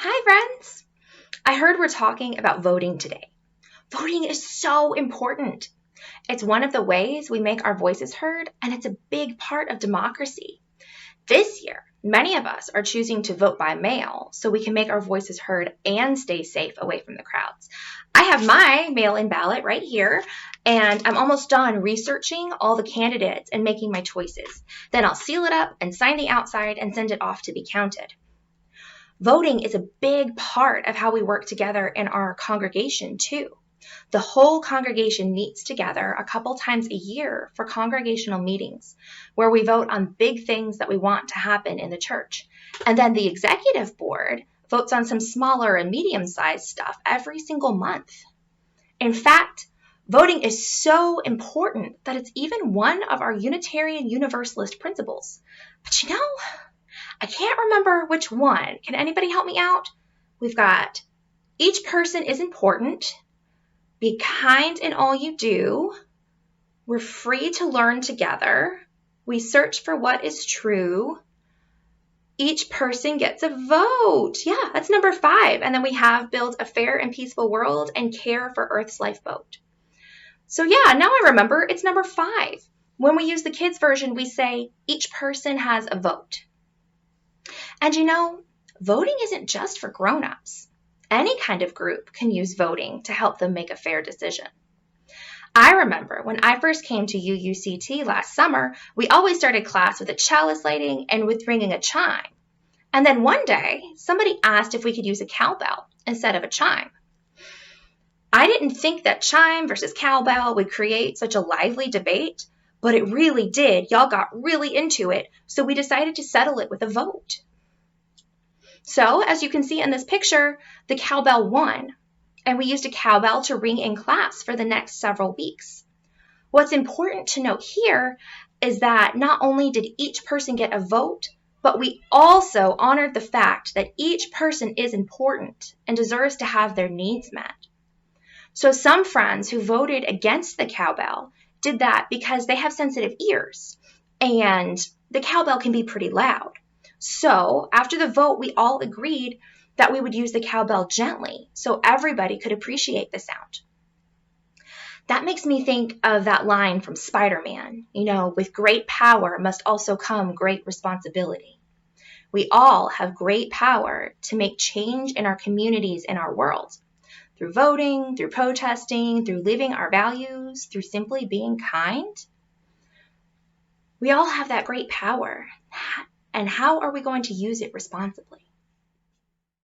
Hi, friends! I heard we're talking about voting today. Voting is so important. It's one of the ways we make our voices heard, and it's a big part of democracy. This year, many of us are choosing to vote by mail so we can make our voices heard and stay safe away from the crowds. I have my mail-in ballot right here, and I'm almost done researching all the candidates and making my choices. Then I'll seal it up and sign the outside and send it off to be counted. Voting is a big part of how we work together in our congregation, too. The whole congregation meets together a couple times a year for congregational meetings where we vote on big things that we want to happen in the church. And then the executive board votes on some smaller and medium-sized stuff every single month. In fact, voting is so important that it's even one of our Unitarian Universalist principles. But I can't remember which one. Can anybody help me out? We've got each person is important. Be kind in all you do. We're free to learn together. We search for what is true. Each person gets a vote. Yeah, that's number 5. And then we have build a fair and peaceful world and care for Earth's lifeboat. So yeah, now I remember it's number 5. When we use the kids version, we say each person has a vote. And voting isn't just for grown-ups. Any kind of group can use voting to help them make a fair decision. I remember when I first came to UUCT last summer, we always started class with a chalice lighting and with ringing a chime. And then one day, somebody asked if we could use a cowbell instead of a chime. I didn't think that chime versus cowbell would create such a lively debate, but it really did. Y'all got really into it, so we decided to settle it with a vote. So, as you can see in this picture, the cowbell won, and we used a cowbell to ring in class for the next several weeks. What's important to note here is that not only did each person get a vote, but we also honored the fact that each person is important and deserves to have their needs met. So some friends who voted against the cowbell did that because they have sensitive ears, and the cowbell can be pretty loud. So after the vote, we all agreed that we would use the cowbell gently so everybody could appreciate the sound. That makes me think of that line from Spider-Man, with great power must also come great responsibility. We all have great power to make change in our communities and our world. Through voting, through protesting, through living our values, through simply being kind. We all have that great power. And how are we going to use it responsibly?